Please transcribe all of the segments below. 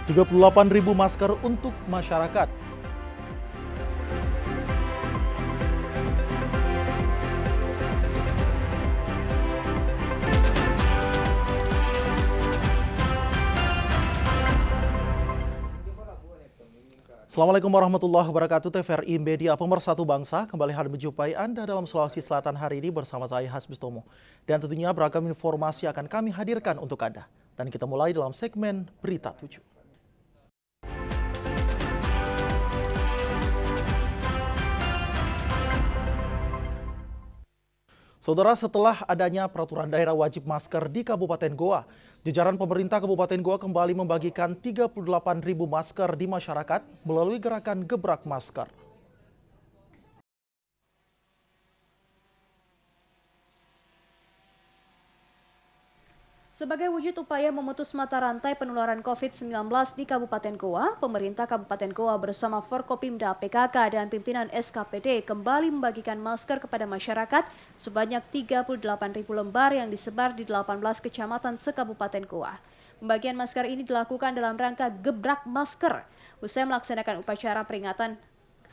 38.000 masker untuk masyarakat. Assalamualaikum warahmatullahi wabarakatuh. TVRI Media Pemersatu Bangsa kembali hadir menjumpai Anda dalam Sulawesi Selatan hari ini bersama saya Hasbis Tomo. Dan tentunya beragam informasi akan kami hadirkan untuk Anda. Dan kita mulai dalam segmen Berita 7. Saudara, setelah adanya peraturan daerah wajib masker di Kabupaten Goa, jajaran pemerintah Kabupaten Goa kembali membagikan 38.000 masker di masyarakat melalui gerakan Gebrak Masker. Sebagai wujud upaya memutus mata rantai penularan COVID-19 di Kabupaten Goa, pemerintah Kabupaten Goa bersama Forkopimda PKK dan pimpinan SKPD kembali membagikan masker kepada masyarakat sebanyak 38.000 lembar yang disebar di 18 kecamatan se-Kabupaten Goa. Pembagian masker ini dilakukan dalam rangka Gebrak Masker, usai melaksanakan upacara peringatan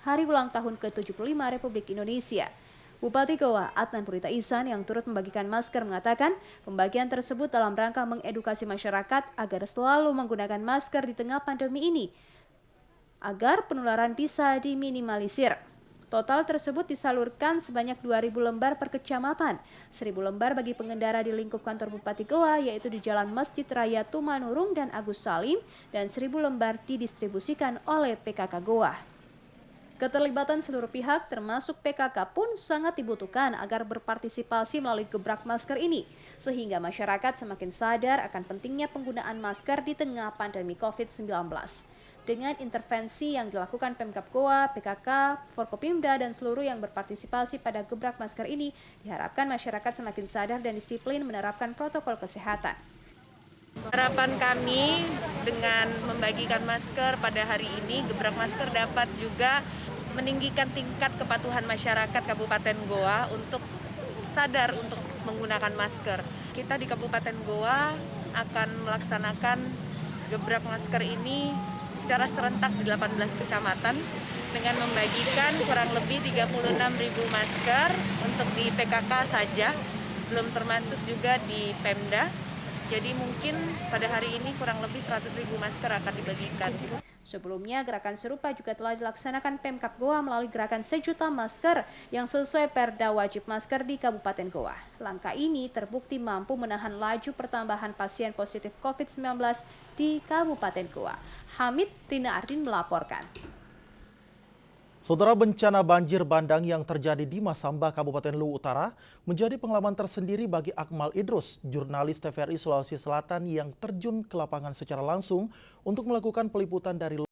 Hari Ulang Tahun ke-75 Republik Indonesia. Bupati Goa, Adnan Purita Ihsan yang turut membagikan masker mengatakan pembagian tersebut dalam rangka mengedukasi masyarakat agar selalu menggunakan masker di tengah pandemi ini agar penularan bisa diminimalisir. Total tersebut disalurkan sebanyak 2.000 lembar per kecamatan, 1.000 lembar bagi pengendara di lingkup kantor Bupati Goa yaitu di Jalan Masjid Raya Tumanurung dan Agus Salim, dan 1.000 lembar didistribusikan oleh PKK Goa. Keterlibatan seluruh pihak termasuk PKK pun sangat dibutuhkan agar berpartisipasi melalui Gebrak Masker ini, sehingga masyarakat semakin sadar akan pentingnya penggunaan masker di tengah pandemi COVID-19. Dengan intervensi yang dilakukan Pemkab Goa, PKK, Forkopimda, dan seluruh yang berpartisipasi pada Gebrak Masker ini, diharapkan masyarakat semakin sadar dan disiplin menerapkan protokol kesehatan. Harapan kami dengan membagikan masker pada hari ini, Gebrak Masker dapat juga meninggikan tingkat kepatuhan masyarakat Kabupaten Goa untuk sadar untuk menggunakan masker. Kita di Kabupaten Goa akan melaksanakan Gebrak Masker ini secara serentak di 18 kecamatan dengan membagikan kurang lebih 36.000 masker untuk di PKK saja, belum termasuk juga di Pemda. Jadi mungkin pada hari ini kurang lebih 100.000 masker akan dibagikan. Sebelumnya, gerakan serupa juga telah dilaksanakan Pemkab Goa melalui gerakan sejuta masker yang sesuai Perda Wajib Masker di Kabupaten Goa. Langkah ini terbukti mampu menahan laju pertambahan pasien positif COVID-19 di Kabupaten Goa. Hamid Rina Ardin melaporkan. Saudara, bencana banjir bandang yang terjadi di Masamba, Kabupaten Luwu Utara menjadi pengalaman tersendiri bagi Akmal Idrus, jurnalis TVRI Sulawesi Selatan yang terjun ke lapangan secara langsung untuk melakukan peliputan dari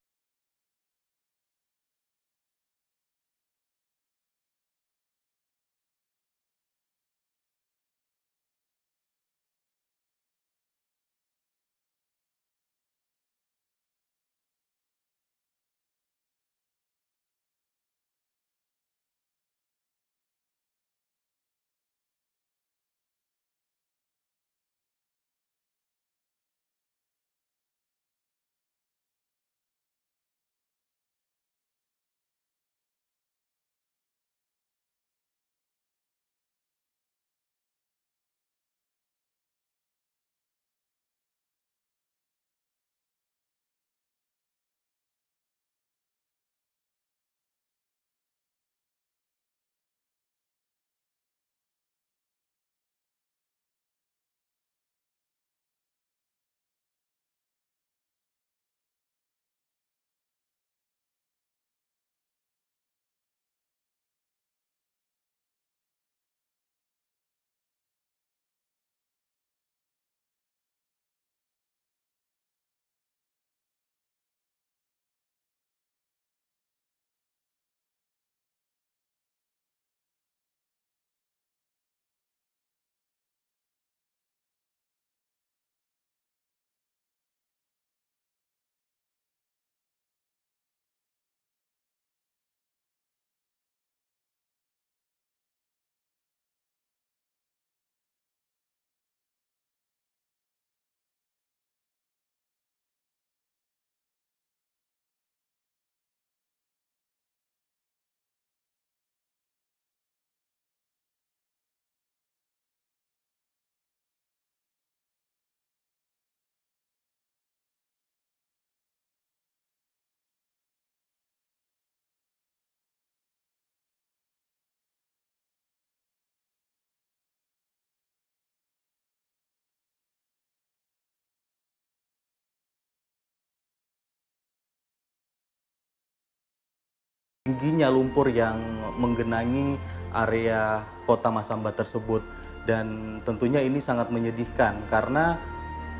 tingginya lumpur yang menggenangi area kota Masamba tersebut. Dan tentunya ini sangat menyedihkan karena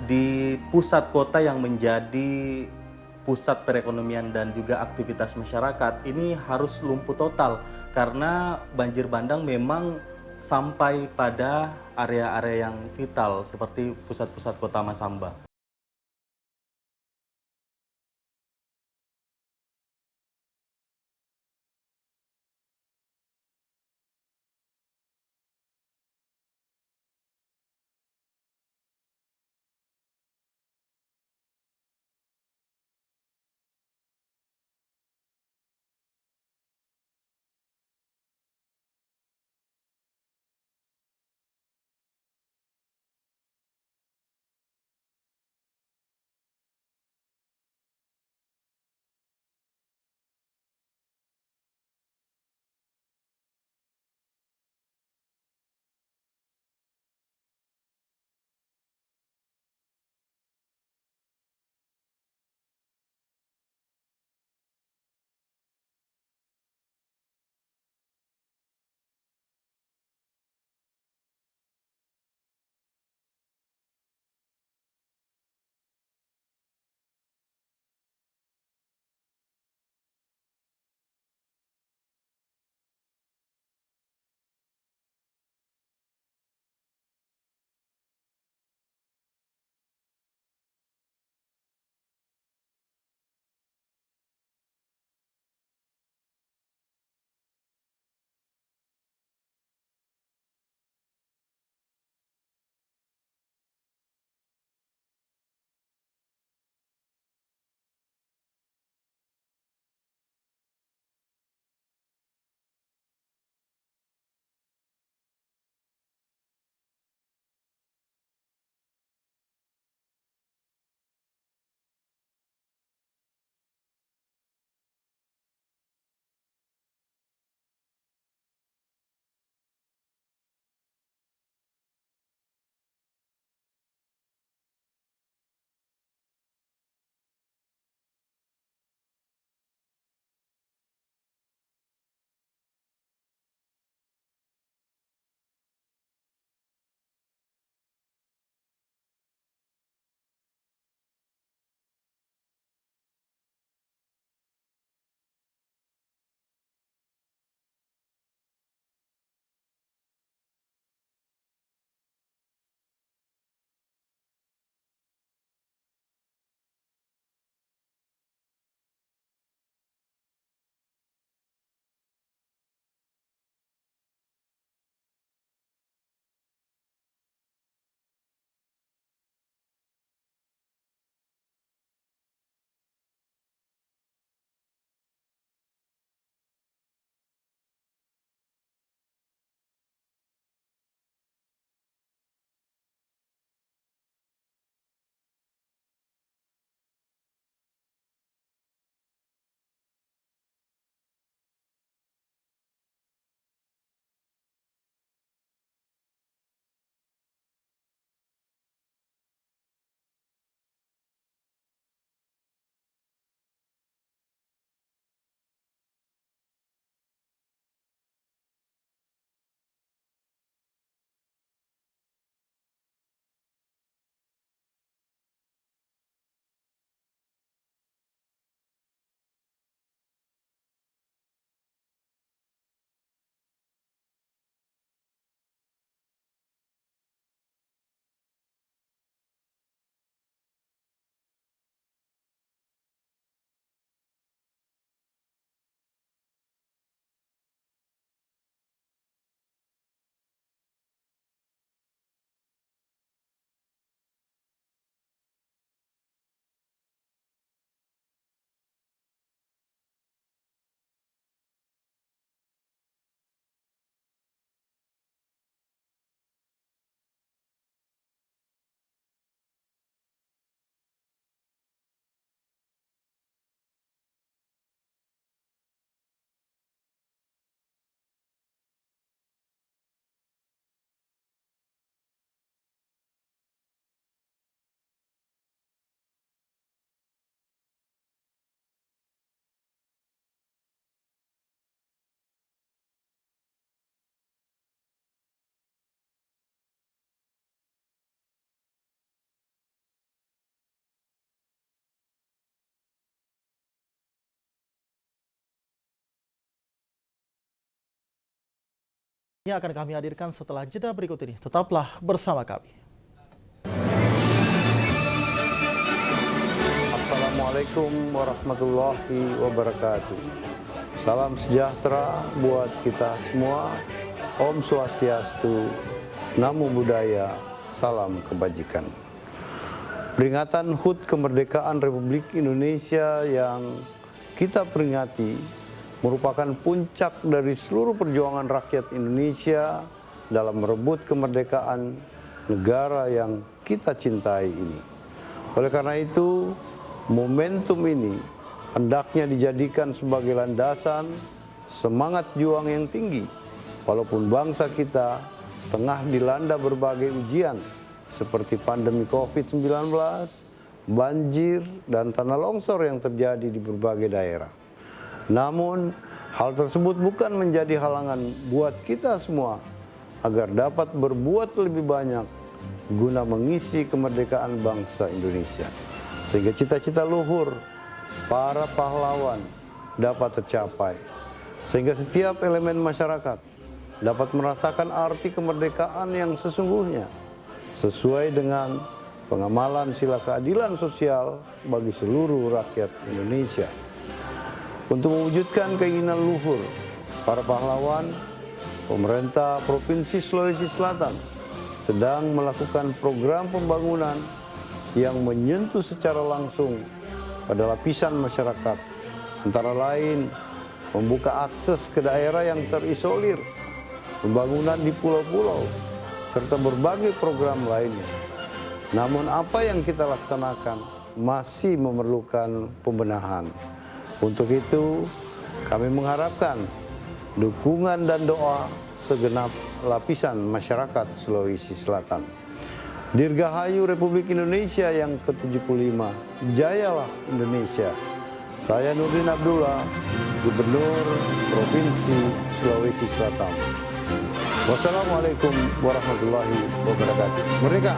di pusat kota yang menjadi pusat perekonomian dan juga aktivitas masyarakat ini harus lumpuh total karena banjir bandang memang sampai pada area-area yang vital seperti pusat-pusat kota Masamba. Ini akan kami hadirkan setelah jeda berikut ini. Tetaplah bersama kami. Assalamualaikum warahmatullahi wabarakatuh. Salam sejahtera buat kita semua. Om Swastiastu, Namo Buddhaya, salam kebajikan. Peringatan HUT kemerdekaan Republik Indonesia yang kita peringati merupakan puncak dari seluruh perjuangan rakyat Indonesia dalam merebut kemerdekaan negara yang kita cintai ini. Oleh karena itu, momentum ini hendaknya dijadikan sebagai landasan semangat juang yang tinggi, walaupun bangsa kita tengah dilanda berbagai ujian seperti pandemi COVID-19, banjir, dan tanah longsor yang terjadi di berbagai daerah. Namun, hal tersebut bukan menjadi halangan buat kita semua agar dapat berbuat lebih banyak guna mengisi kemerdekaan bangsa Indonesia. Sehingga cita-cita luhur para pahlawan dapat tercapai. Sehingga setiap elemen masyarakat dapat merasakan arti kemerdekaan yang sesungguhnya sesuai dengan pengamalan sila keadilan sosial bagi seluruh rakyat Indonesia. Untuk mewujudkan keinginan luhur para pahlawan, pemerintah Provinsi Sulawesi Selatan sedang melakukan program pembangunan yang menyentuh secara langsung pada lapisan masyarakat, antara lain membuka akses ke daerah yang terisolir, pembangunan di pulau-pulau, serta berbagai program lainnya. Namun apa yang kita laksanakan masih memerlukan pembenahan. Untuk itu, kami mengharapkan dukungan dan doa segenap lapisan masyarakat Sulawesi Selatan. Dirgahayu Republik Indonesia yang ke-75, jayalah Indonesia. Saya Nurdin Abdullah, Gubernur Provinsi Sulawesi Selatan. Wassalamualaikum warahmatullahi wabarakatuh. Merdeka!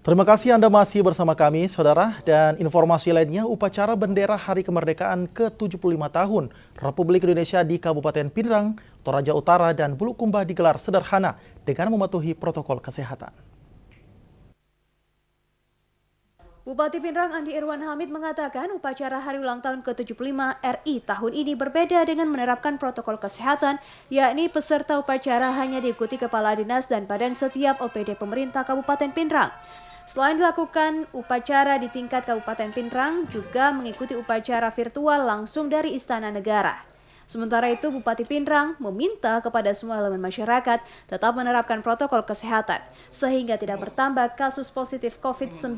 Terima kasih Anda masih bersama kami, Saudara. Dan informasi lainnya, upacara bendera Hari Kemerdekaan ke-75 tahun Republik Indonesia di Kabupaten Pinrang, Toraja Utara, dan Bulukumba digelar sederhana dengan mematuhi protokol kesehatan. Bupati Pinrang Andi Irwan Hamid mengatakan upacara hari ulang tahun ke-75 RI tahun ini berbeda dengan menerapkan protokol kesehatan, yakni peserta upacara hanya diikuti Kepala Dinas dan Badan setiap OPD pemerintah Kabupaten Pinrang. Selain dilakukan upacara di tingkat Kabupaten Pinrang, juga mengikuti upacara virtual langsung dari Istana Negara. Sementara itu, Bupati Pinrang meminta kepada semua elemen masyarakat tetap menerapkan protokol kesehatan, sehingga tidak bertambah kasus positif COVID-19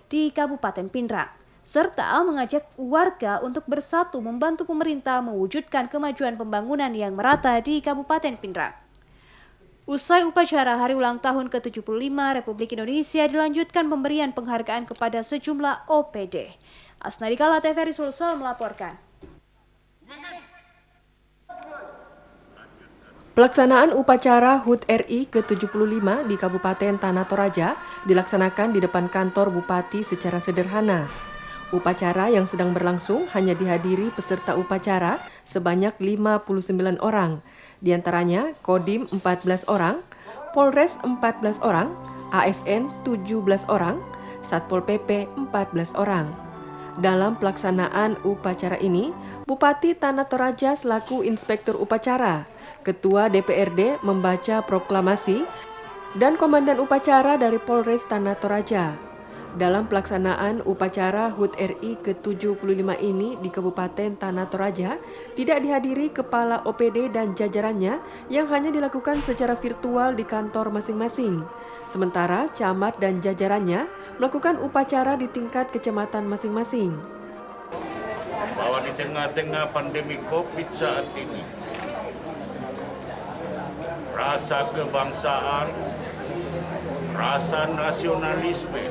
di Kabupaten Pinrang, serta mengajak warga untuk bersatu membantu pemerintah mewujudkan kemajuan pembangunan yang merata di Kabupaten Pinrang. Usai upacara hari ulang tahun ke-75 Republik Indonesia dilanjutkan pemberian penghargaan kepada sejumlah OPD. Asnadikala TVRI Sulsel melaporkan. Pelaksanaan upacara HUT RI ke-75 di Kabupaten Tanah Toraja dilaksanakan di depan kantor Bupati secara sederhana. Upacara yang sedang berlangsung hanya dihadiri peserta upacara sebanyak 59 orang. Di antaranya Kodim 14 orang, Polres 14 orang, ASN 17 orang, Satpol PP 14 orang. Dalam pelaksanaan upacara ini, Bupati Tanah Toraja selaku Inspektur Upacara, Ketua DPRD membaca proklamasi, dan Komandan Upacara dari Polres Tanah Toraja. Dalam pelaksanaan upacara HUT RI ke-75 ini di Kabupaten Tanah Toraja, tidak dihadiri Kepala OPD dan jajarannya yang hanya dilakukan secara virtual di kantor masing-masing. Sementara camat dan jajarannya melakukan upacara di tingkat kecamatan masing-masing. Bahwa di tengah-tengah pandemi COVID saat ini, rasa kebangsaan, rasa nasionalisme,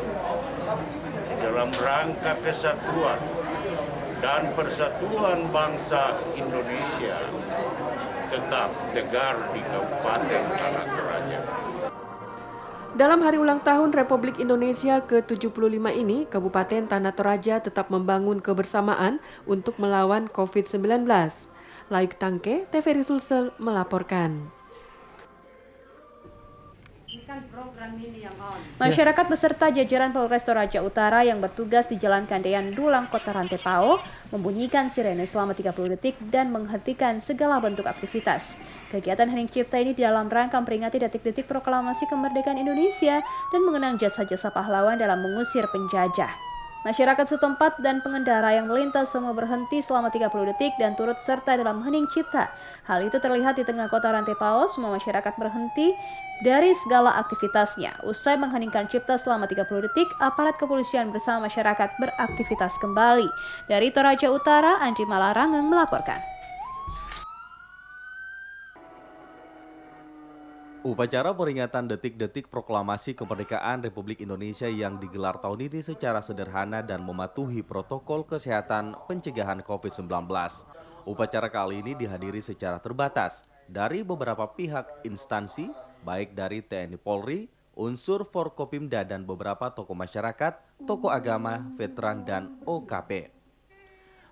dalam rangka kesatuan dan persatuan bangsa Indonesia tetap tegar di Kabupaten Tanah Toraja. Dalam hari ulang tahun Republik Indonesia ke-75 ini, Kabupaten Tanah Toraja tetap membangun kebersamaan untuk melawan COVID-19. Laik Tangke, TVRI Sulsel melaporkan. Masyarakat beserta jajaran Polres Toraja Utara yang bertugas di Jalan Kandean Dulang, Kota Rantepao, membunyikan sirene selama 30 detik dan menghentikan segala bentuk aktivitas. Kegiatan Hening Cipta ini dalam rangka memperingati detik-detik proklamasi kemerdekaan Indonesia dan mengenang jasa-jasa pahlawan dalam mengusir penjajah. Masyarakat setempat dan pengendara yang melintas semua berhenti selama 30 detik dan turut serta dalam Hening Cipta. Hal itu terlihat di tengah kota Rantepao, semua masyarakat berhenti dari segala aktivitasnya. Usai mengheningkan cipta selama 30 detik, aparat kepolisian bersama masyarakat beraktivitas kembali. Dari Toraja Utara, Andi Malarangeng melaporkan. Upacara peringatan detik-detik proklamasi kemerdekaan Republik Indonesia yang digelar tahun ini secara sederhana dan mematuhi protokol kesehatan pencegahan COVID-19. Upacara kali ini dihadiri secara terbatas dari beberapa pihak instansi, baik dari TNI Polri, unsur Forkopimda dan beberapa tokoh masyarakat, tokoh agama, veteran, dan OKP.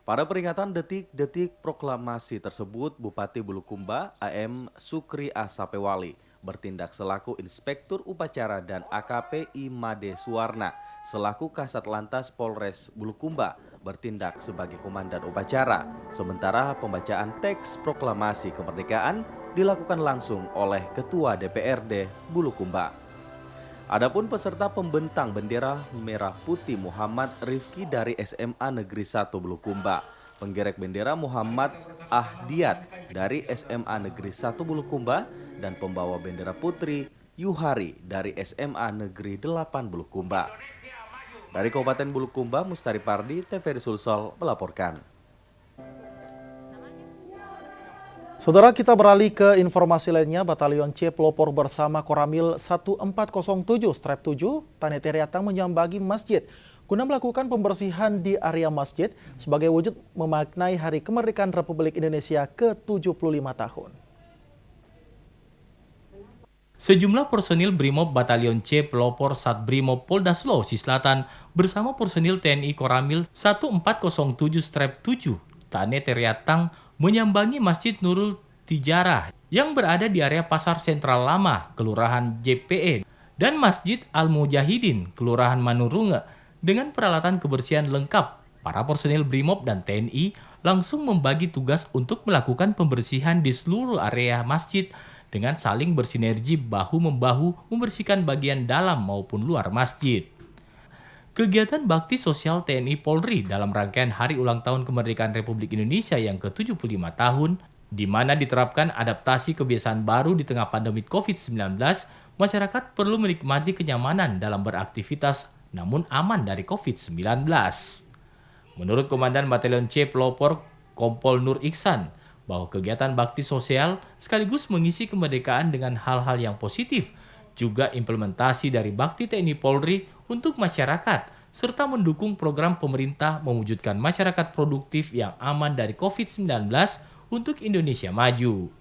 Pada peringatan detik-detik proklamasi tersebut, Bupati Bulukumba AM Sukri Asapewali bertindak selaku Inspektur Upacara dan AKP Imade Suwarna selaku Kasat Lantas Polres Bulukumba bertindak sebagai Komandan Upacara. Sementara pembacaan teks proklamasi kemerdekaan dilakukan langsung oleh Ketua DPRD Bulukumba. Adapun peserta pembentang bendera merah putih Muhammad Rifki dari SMA Negeri 1 Bulukumba, penggerek bendera Muhammad Ahdiat dari SMA Negeri 1 Bulukumba, dan pembawa bendera putri Yuhari dari SMA Negeri 8 Bulukumba. Dari Kabupaten Bulukumba, Mustari Pardi, TVRI Sulsel melaporkan. Saudara, kita beralih ke informasi lainnya. Batalion C pelopor bersama Koramil 1407-7 Tanetiriatang menyambangi masjid guna melakukan pembersihan di area masjid sebagai wujud memaknai Hari Kemerdekaan Republik Indonesia ke-75 tahun. Sejumlah personil Brimob Batalion C pelopor Satbrimob Polda Sulawesi Selatan bersama personil TNI Koramil 1407-7 Tanetiriatang menyambangi Masjid Nurul Tijarah yang berada di area Pasar Sentral Lama, Kelurahan JPE, dan Masjid Al-Mujahidin, Kelurahan Manurunge, dengan peralatan kebersihan lengkap. Para personil Brimob dan TNI langsung membagi tugas untuk melakukan pembersihan di seluruh area masjid dengan saling bersinergi bahu-membahu membersihkan bagian dalam maupun luar masjid. Kegiatan bakti sosial TNI Polri dalam rangkaian Hari Ulang Tahun Kemerdekaan Republik Indonesia yang ke-75 tahun, di mana diterapkan adaptasi kebiasaan baru di tengah pandemi COVID-19, masyarakat perlu menikmati kenyamanan dalam beraktivitas namun aman dari COVID-19. Menurut Komandan Batalion C Pelopor Kompol Nur Iksan, bahwa kegiatan bakti sosial sekaligus mengisi kemerdekaan dengan hal-hal yang positif, juga implementasi dari bakti TNI Polri untuk masyarakat, serta mendukung program pemerintah mewujudkan masyarakat produktif yang aman dari COVID-19 untuk Indonesia maju.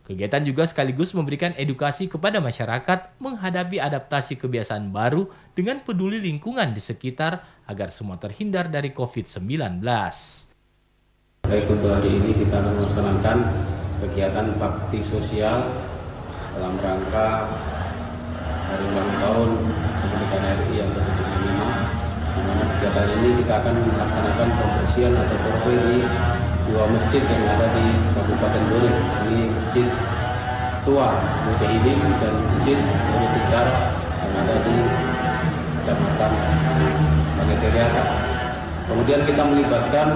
Kegiatan juga sekaligus memberikan edukasi kepada masyarakat menghadapi adaptasi kebiasaan baru dengan peduli lingkungan di sekitar agar semua terhindar dari COVID-19. Baik, untuk hari ini kita akan melaksanakan kegiatan bakti sosial dalam rangka Hari Ulang Tahun Kemerdekaan RI yang ke-75, di mana kegiatan ini kita akan melaksanakan pembersihan atau survei di dua masjid yang ada di Kabupaten Bulu. Ini Masjid Tua Mujahidin dan Masjid Nurul Tijarah yang ada di Kecamatan Tanetiriatang. Kemudian kita melibatkan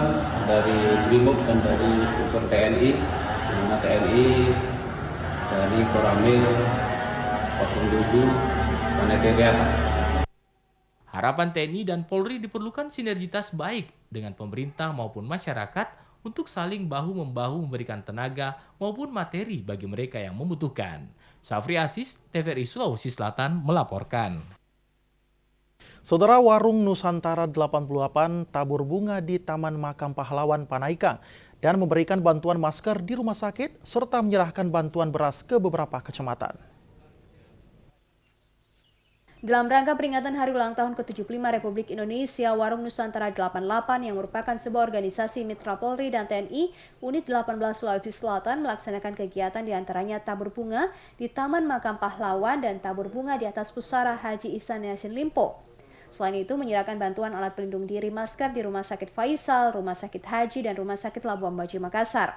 dari Brimob dan dari unsur TNI, di mana TNI dari Koramil 07 Tanetiriatang. Harapan TNI dan Polri diperlukan sinergitas baik dengan pemerintah maupun masyarakat untuk saling bahu-membahu memberikan tenaga maupun materi bagi mereka yang membutuhkan. Safri Asis, TVRI Sulawesi Selatan melaporkan. Saudara, Warung Nusantara 88 tabur bunga di Taman Makam Pahlawan Panaikang dan memberikan bantuan masker di rumah sakit serta menyerahkan bantuan beras ke beberapa kecamatan. Dalam rangka peringatan Hari Ulang Tahun ke-75 Republik Indonesia, Warung Nusantara 88 yang merupakan sebuah organisasi mitra Polri dan TNI, Unit 18 Sulawesi Selatan melaksanakan kegiatan diantaranya tabur bunga di Taman Makam Pahlawan dan tabur bunga di atas Pusara Haji Ihsan Yassin Limpo. Selain itu, menyerahkan bantuan alat pelindung diri masker di Rumah Sakit Faisal, Rumah Sakit Haji, dan Rumah Sakit Labuan Bajo Makassar.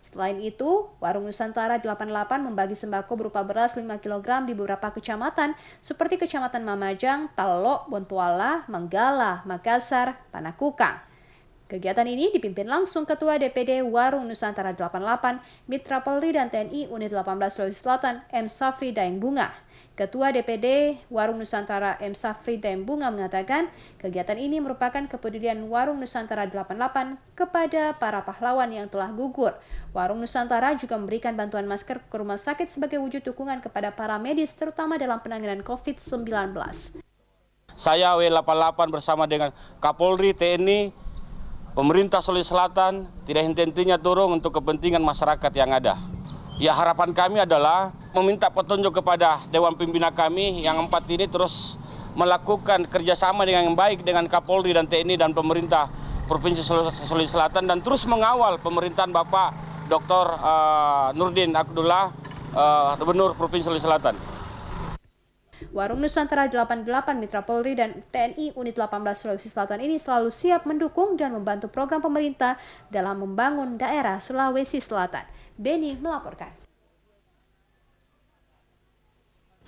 Selain itu, Warung Nusantara 88 membagi sembako berupa beras 5 kg di beberapa kecamatan seperti Kecamatan Mamajang, Talok, Bontuala, Manggala, Makassar, Panakukang. Kegiatan ini dipimpin langsung Ketua DPD Warung Nusantara 88, Mitra Polri dan TNI Unit 18 Sulawesi Selatan, M. Safri Daeng Bunga. Ketua DPD Warung Nusantara M. Safri Daeng Bunga mengatakan, kegiatan ini merupakan kepedulian Warung Nusantara 88 kepada para pahlawan yang telah gugur. Warung Nusantara juga memberikan bantuan masker ke rumah sakit sebagai wujud dukungan kepada para medis terutama dalam penanganan COVID-19. Saya W88 bersama dengan Kapolri, TNI, pemerintah Sulawesi Selatan tidak henti-hentinya dorong untuk kepentingan masyarakat yang ada. Ya, harapan kami adalah meminta petunjuk kepada Dewan Pimpinan kami yang 4 ini terus melakukan kerjasama dengan yang baik dengan Kapolri dan TNI dan pemerintah Provinsi Sulawesi Selatan dan terus mengawal pemerintahan Bapak Dr. Nurdin Abdullah, Gubernur Provinsi Sulawesi Selatan. Warung Nusantara 88 Mitra Polri dan TNI Unit 18 Sulawesi Selatan ini selalu siap mendukung dan membantu program pemerintah dalam membangun daerah Sulawesi Selatan. Beni melaporkan.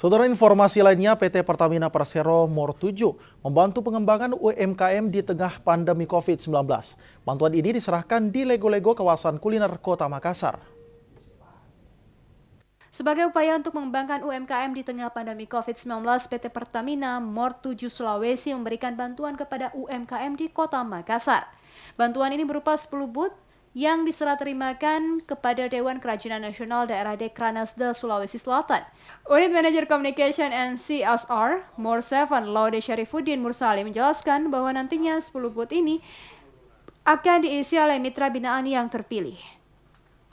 Saudara, informasi lainnya, PT Pertamina Persero Mor 7 membantu pengembangan UMKM di tengah pandemi COVID-19. Bantuan ini diserahkan di Lego-Lego kawasan kuliner Kota Makassar. Sebagai upaya untuk mengembangkan UMKM di tengah pandemi COVID-19, PT Pertamina Mor 7 Sulawesi memberikan bantuan kepada UMKM di Kota Makassar. Bantuan ini berupa 10 booth yang diserah terimakan kepada Dewan Kerajinan Nasional Daerah Dekranasda Sulawesi Selatan. Unit Manager Communication and CSR Mor 7 Laude Syarifuddin Mursali menjelaskan bahwa nantinya 10 booth ini akan diisi oleh mitra binaan yang terpilih.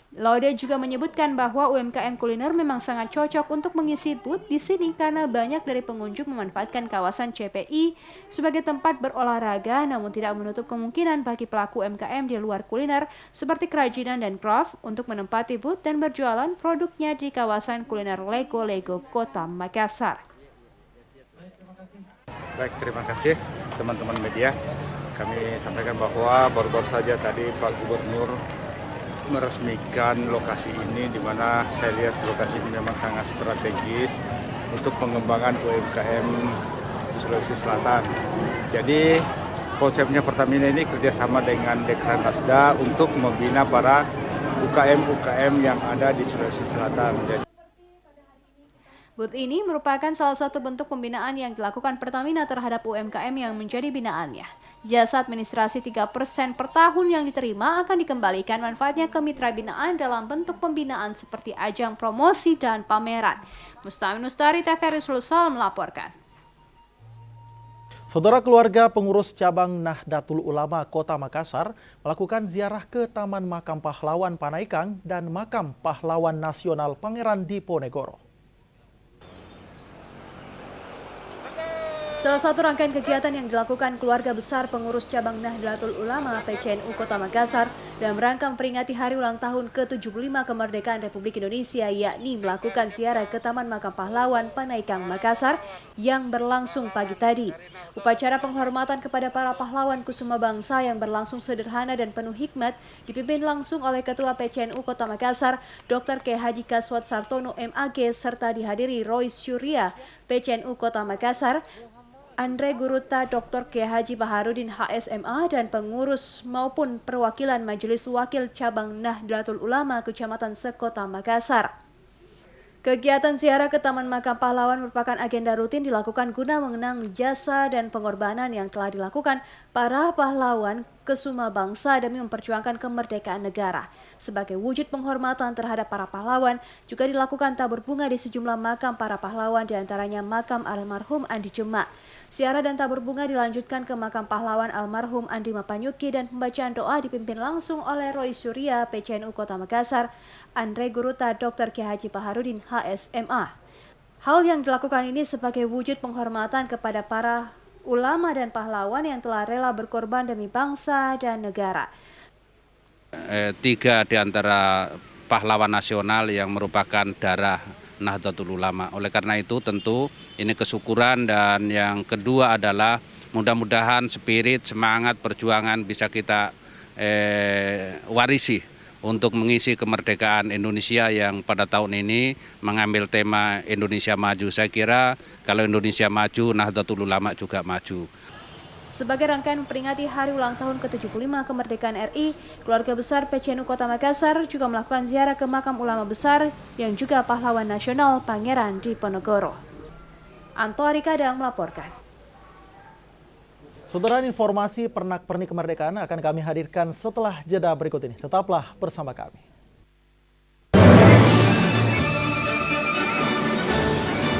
Laude juga menyebutkan bahwa UMKM kuliner memang sangat cocok untuk mengisi booth di sini karena banyak dari pengunjung memanfaatkan kawasan CPI sebagai tempat berolahraga, namun tidak menutup kemungkinan bagi pelaku UMKM di luar kuliner seperti kerajinan dan craft untuk menempati booth dan berjualan produknya di kawasan kuliner Lego-Lego Kota Makassar. Baik, terima kasih teman-teman media. Kami sampaikan bahwa baru-baru saja tadi Pak Gubernur meresmikan lokasi ini, di mana saya lihat lokasi ini memang sangat strategis untuk pengembangan UMKM di Sulawesi Selatan. Jadi konsepnya Pertamina ini kerjasama dengan Dekranasda untuk membina para UKM-UKM yang ada di Sulawesi Selatan. Booth ini merupakan salah satu bentuk pembinaan yang dilakukan Pertamina terhadap UMKM yang menjadi binaannya. Jasa administrasi 3% per tahun yang diterima akan dikembalikan manfaatnya ke mitra binaan dalam bentuk pembinaan seperti ajang promosi dan pameran. Mustamin Ustari, TVRI Sulsel melaporkan. Saudara, keluarga pengurus cabang Nahdlatul Ulama Kota Makassar melakukan ziarah ke Taman Makam Pahlawan Panaikang dan Makam Pahlawan Nasional Pangeran Diponegoro. Salah satu rangkaian kegiatan yang dilakukan keluarga besar pengurus cabang Nahdlatul Ulama PCNU Kota Makassar dalam rangka memperingati Hari Ulang Tahun ke-75 kemerdekaan Republik Indonesia, yakni melakukan ziarah ke Taman Makam Pahlawan Panaikang Makassar yang berlangsung pagi tadi. Upacara penghormatan kepada para pahlawan kusuma bangsa yang berlangsung sederhana dan penuh hikmat dipimpin langsung oleh Ketua PCNU Kota Makassar, Dr. K. Haji Kaswat Sartono MAG, serta dihadiri Rois Syuria, PCNU Kota Makassar, Andre Guruta, Dr. K. Haji Baharudin HSMA, dan pengurus maupun perwakilan Majelis Wakil Cabang Nahdlatul Ulama Kecamatan Sekota Makassar. Kegiatan ziarah ke Taman Makam Pahlawan merupakan agenda rutin dilakukan guna mengenang jasa dan pengorbanan yang telah dilakukan para pahlawan kesuma bangsa demi memperjuangkan kemerdekaan negara. Sebagai wujud penghormatan terhadap para pahlawan, juga dilakukan tabur bunga di sejumlah makam para pahlawan, diantaranya makam almarhum Andi Jemak. Ziarah dan tabur bunga dilanjutkan ke makam pahlawan almarhum Andi Mapanyuki dan pembacaan doa dipimpin langsung oleh Roy Surya, PCNU Kota Makassar, Andre Guruta, Dr. Ki Haji Paharudin, HSMA. Hal yang dilakukan ini sebagai wujud penghormatan kepada para ulama dan pahlawan yang telah rela berkorban demi bangsa dan negara. 3 di antara pahlawan nasional yang merupakan darah Nahdlatul Ulama. Oleh karena itu tentu ini kesyukuran, dan yang kedua adalah mudah-mudahan spirit, semangat perjuangan bisa kita warisi untuk mengisi kemerdekaan Indonesia yang pada tahun ini mengambil tema Indonesia Maju. Saya kira kalau Indonesia maju, Nahdlatul Ulama juga maju. Sebagai rangkaian memperingati hari ulang tahun ke-75 kemerdekaan RI, keluarga besar PCNU Kota Makassar juga melakukan ziarah ke makam ulama besar yang juga pahlawan nasional Pangeran Diponegoro. Anto Arikadang melaporkan. Saudara, informasi pernak-pernik kemerdekaan akan kami hadirkan setelah jeda berikut ini. Tetaplah bersama kami.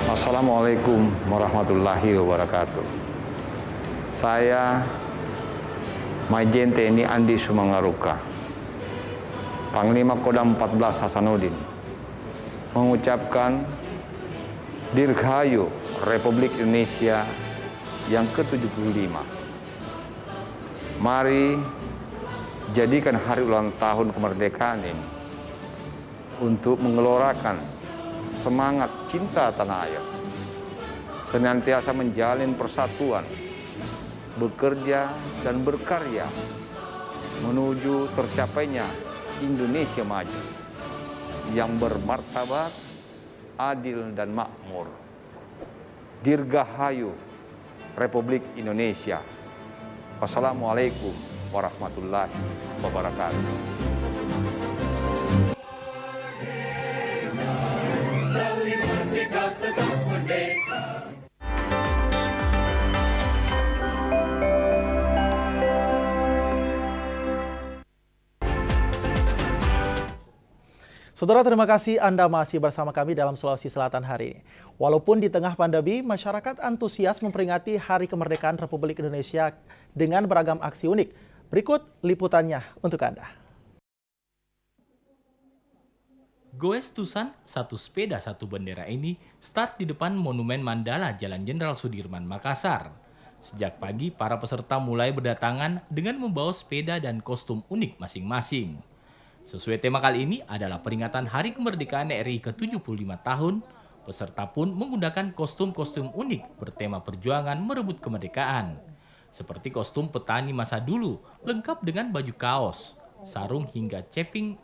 Assalamualaikum warahmatullahi wabarakatuh. Saya Majen TNI Andi Sumangaruka, Panglima Kodam 14 Hasanuddin, mengucapkan Dirgahayu Republik Indonesia yang ke-75. Mari jadikan hari ulang tahun kemerdekaan ini untuk menggelorakan semangat cinta tanah air, senantiasa menjalin persatuan, bekerja dan berkarya menuju tercapainya Indonesia maju yang bermartabat, adil dan makmur. Dirgahayu Republik Indonesia. Wassalamualaikum warahmatullahi wabarakatuh. Saudara, terima kasih Anda masih bersama kami dalam Sulawesi Selatan hari ini. Walaupun di tengah pandemi, masyarakat antusias memperingati Hari Kemerdekaan Republik Indonesia dengan beragam aksi unik. Berikut liputannya untuk Anda. Goes Tusan, satu sepeda satu bendera ini start di depan Monumen Mandala Jalan Jenderal Sudirman, Makassar. Sejak pagi, para peserta mulai berdatangan dengan membawa sepeda dan kostum unik masing-masing. Sesuai tema kali ini adalah peringatan Hari Kemerdekaan RI ke-75 tahun, peserta pun menggunakan kostum-kostum unik bertema perjuangan merebut kemerdekaan. Seperti kostum petani masa dulu, lengkap dengan baju kaos, sarung hingga ceping.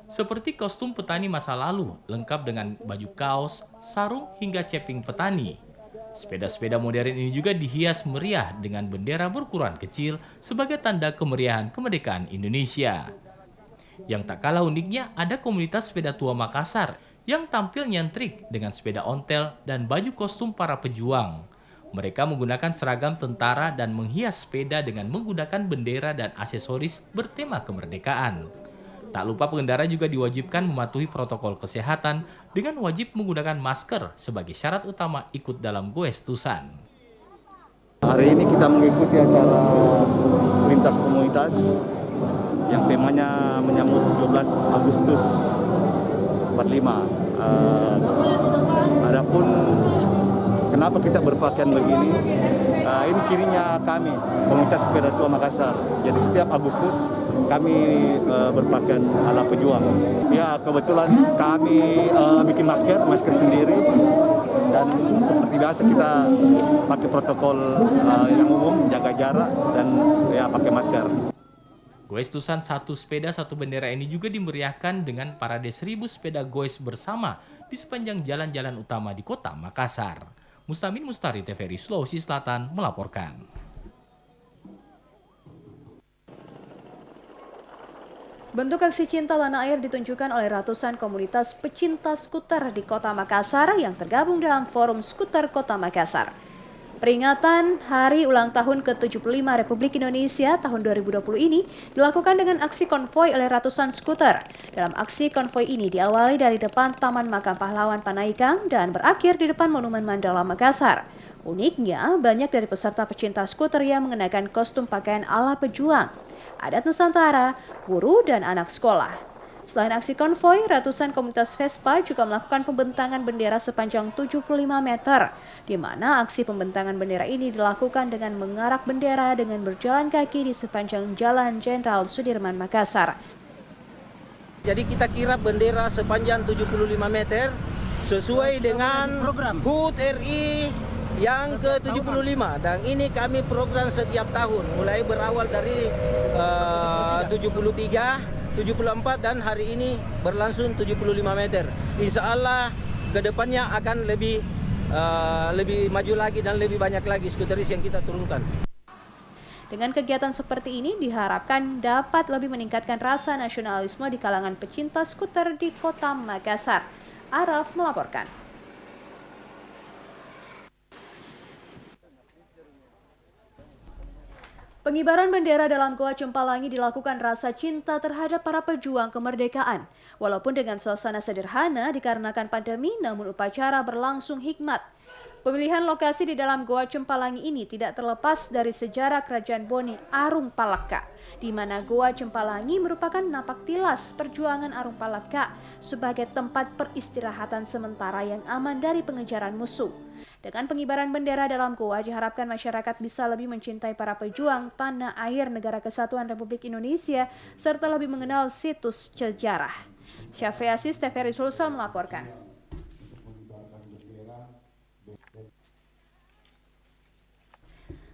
Seperti kostum petani masa lalu, lengkap dengan baju kaos, sarung hingga ceping petani. Sepeda-sepeda modern ini juga dihias meriah dengan bendera berukuran kecil sebagai tanda kemeriahan kemerdekaan Indonesia. Yang tak kalah uniknya, ada komunitas sepeda tua Makassar yang tampil nyentrik dengan sepeda ontel dan baju kostum para pejuang. Mereka menggunakan seragam tentara dan menghias sepeda dengan menggunakan bendera dan aksesoris bertema kemerdekaan. Tak lupa pengendara juga diwajibkan mematuhi protokol kesehatan dengan wajib menggunakan masker sebagai syarat utama ikut dalam Goes Tusan. Hari ini kita mengikuti acara lintas komunitas yang temanya menyambut 17 Agustus 45. Adapun kenapa kita berpakaian begini? Ini cirinya kami, komunitas sepeda tua Makassar. Jadi setiap Agustus kami berpakaian ala pejuang. Ya, kebetulan kami bikin masker sendiri, dan seperti biasa kita pakai protokol yang umum, jaga jarak dan ya pakai masker. Goes Tusan satu sepeda satu bendera ini juga dimeriahkan dengan parade 1000 sepeda goes bersama di sepanjang jalan-jalan utama di kota Makassar. Mustamin Mustari, TVRI Sulawesi Selatan melaporkan. Bentuk aksi cinta tanah air ditunjukkan oleh ratusan komunitas pecinta skuter di kota Makassar yang tergabung dalam Forum Skuter Kota Makassar. Peringatan Hari Ulang Tahun ke-75 Republik Indonesia tahun 2020 ini dilakukan dengan aksi konvoi oleh ratusan skuter. Dalam aksi konvoi ini diawali dari depan Taman Makam Pahlawan Panaikang dan berakhir di depan Monumen Mandala Makassar. Uniknya, banyak dari peserta pecinta skuter yang mengenakan kostum pakaian ala pejuang, adat Nusantara, guru, dan anak sekolah. Selain aksi konvoi, ratusan komunitas Vespa juga melakukan pembentangan bendera sepanjang 75 meter, di mana aksi pembentangan bendera ini dilakukan dengan mengarak bendera dengan berjalan kaki di sepanjang Jalan Jenderal Sudirman, Makassar. Jadi kita kirap bendera sepanjang 75 meter sesuai dengan HUT RI yang ke-75, dan ini kami program setiap tahun, mulai berawal dari 73, 74 dan hari ini berlangsung 75 meter. Insya Allah kedepannya akan lebih maju lagi dan lebih banyak lagi skuteris yang kita turunkan. Dengan kegiatan seperti ini diharapkan dapat lebih meningkatkan rasa nasionalisme di kalangan pecinta skuter di Kota Makassar. Araf melaporkan. Pengibaran bendera dalam Goa Cempalangi dilakukan rasa cinta terhadap para pejuang kemerdekaan. Walaupun dengan suasana sederhana dikarenakan pandemi, namun upacara berlangsung hikmat. Pemilihan lokasi di dalam Goa Cempalangi ini tidak terlepas dari sejarah Kerajaan Bone Arung Palaka, di mana Goa Cempalangi merupakan napak tilas perjuangan Arung Palaka sebagai tempat peristirahatan sementara yang aman dari pengejaran musuh. Dengan pengibaran bendera dalam goa diharapkan masyarakat bisa lebih mencintai para pejuang tanah air negara kesatuan Republik Indonesia serta lebih mengenal situs sejarah. Syafri Aziz, TVRI Sulsel melaporkan.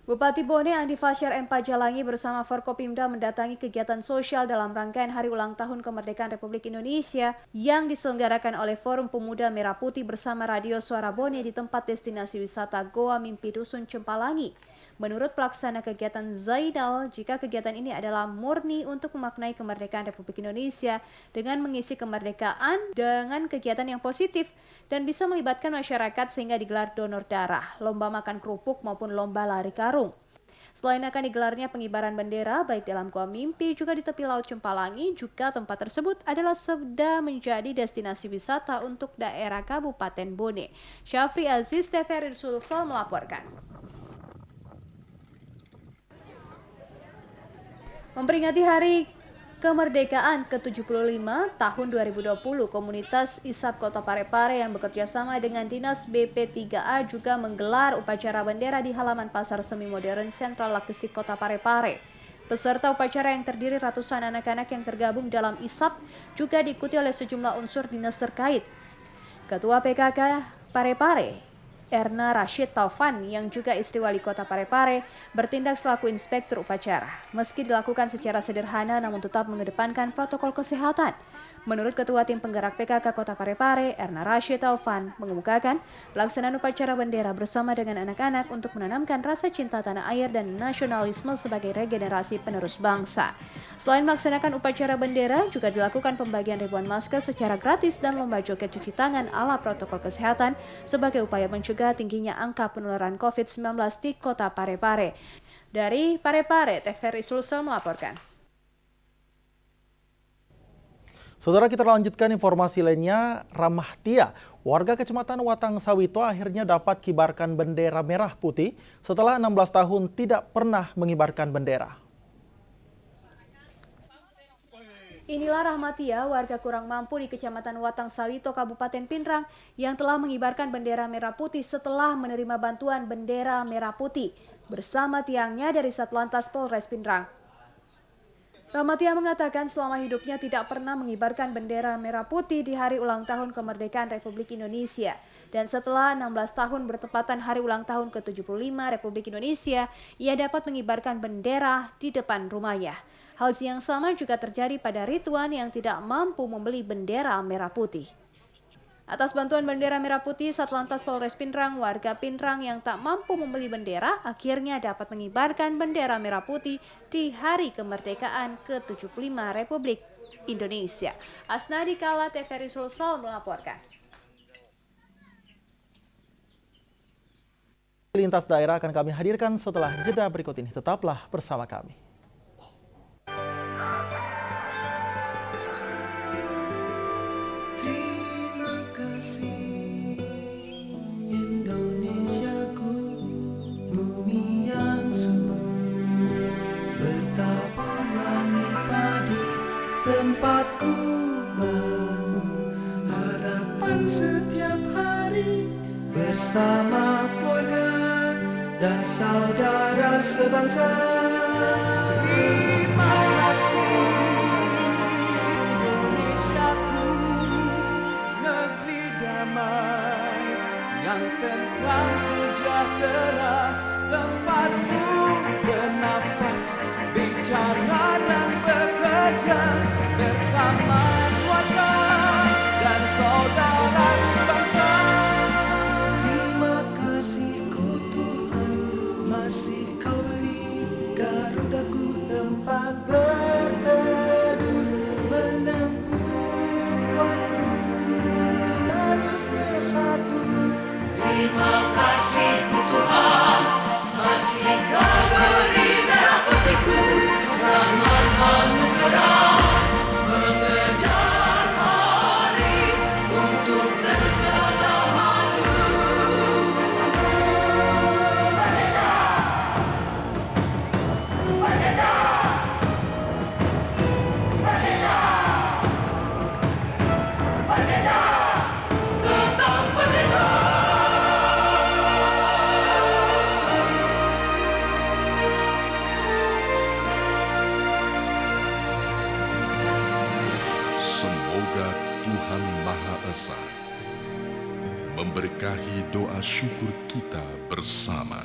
Bupati Bone Andi Fasyar M. Pajalangi bersama Forkopimda mendatangi kegiatan sosial dalam rangkaian Hari Ulang Tahun Kemerdekaan Republik Indonesia yang diselenggarakan oleh Forum Pemuda Merah Putih bersama Radio Suara Bone di tempat destinasi wisata Goa Mimpi Dusun Cempalangi. Menurut pelaksana kegiatan Zainal, jika kegiatan ini adalah murni untuk memaknai kemerdekaan Republik Indonesia dengan mengisi kemerdekaan dengan kegiatan yang positif dan bisa melibatkan masyarakat sehingga digelar donor darah, lomba makan kerupuk maupun lomba lari karung. Selain akan digelarnya pengibaran bendera baik dalam Goa Mimpi juga di tepi Laut Cempalangi, juga tempat tersebut adalah sudah menjadi destinasi wisata untuk daerah Kabupaten Bone. Syafri Aziz, TVRI Sulsel melaporkan. Memperingati Hari Kemerdekaan ke-75 tahun 2020, komunitas ISAP Kota Parepare yang bekerja sama dengan Dinas BP3A juga menggelar upacara bendera di halaman Pasar Semi Modern Sentral Lakesik Kota Parepare. Peserta upacara yang terdiri ratusan anak-anak yang tergabung dalam ISAP juga diikuti oleh sejumlah unsur dinas terkait. Ketua PKK Parepare, Erna Rashid Taufan, yang juga istri wali kota Parepare, bertindak selaku inspektur upacara. Meski dilakukan secara sederhana namun tetap mengedepankan protokol kesehatan. Menurut Ketua Tim Penggerak PKK Kota Parepare, Erna Rashid Taufan, mengemukakan pelaksanaan upacara bendera bersama dengan anak-anak untuk menanamkan rasa cinta tanah air dan nasionalisme sebagai regenerasi penerus bangsa. Selain melaksanakan upacara bendera, juga dilakukan pembagian ribuan masker secara gratis dan lomba joget cuci tangan ala protokol kesehatan sebagai upaya mencegah tingginya angka penularan COVID-19 di Kota Parepare. Dari Parepare, TVRI Sulsel melaporkan. Saudara, kita lanjutkan informasi lainnya. Ramahtia, warga Kecamatan Watang Sawito akhirnya dapat kibarkan bendera merah putih setelah 16 tahun tidak pernah mengibarkan bendera. Inilah Rahmatia, warga kurang mampu di Kecamatan Watang Sawito, Kabupaten Pinrang, yang telah mengibarkan bendera merah putih setelah menerima bantuan bendera merah putih bersama tiangnya dari Satlantas Polres Pinrang. Rahmatia mengatakan selama hidupnya tidak pernah mengibarkan bendera merah putih di hari ulang tahun kemerdekaan Republik Indonesia. Dan setelah 16 tahun bertepatan hari ulang tahun ke-75 Republik Indonesia, ia dapat mengibarkan bendera di depan rumahnya. Hal yang sama juga terjadi pada Ridwan yang tidak mampu membeli bendera merah putih. Atas bantuan bendera merah putih, Satlantas Polres Pinrang, warga Pinrang yang tak mampu membeli bendera akhirnya dapat mengibarkan bendera merah putih di Hari Kemerdekaan ke-75 Republik Indonesia. Asnadi Kala, TVRI Sulsel melaporkan. Lintas daerah akan kami hadirkan setelah jeda berikut ini. Tetaplah bersama kami. Tempatku bangun harapan setiap hari bersama keluarga dan saudara sebangsa. Terima kasih Indonesiaku, negeri damai yang tentram sejahtera, tempatku bernafas, bicara dan bekerja bersama keluarga dan saudara sebangsa. Terima kasihku Tuhan, masih kau beri Garudaku tempat berteduh, menempuh waktu untuk harus bersatu. Terima kasihku Tuhan, masih kau beri merah putihku, rahmat anugerah. Memberkahi doa syukur kita bersama.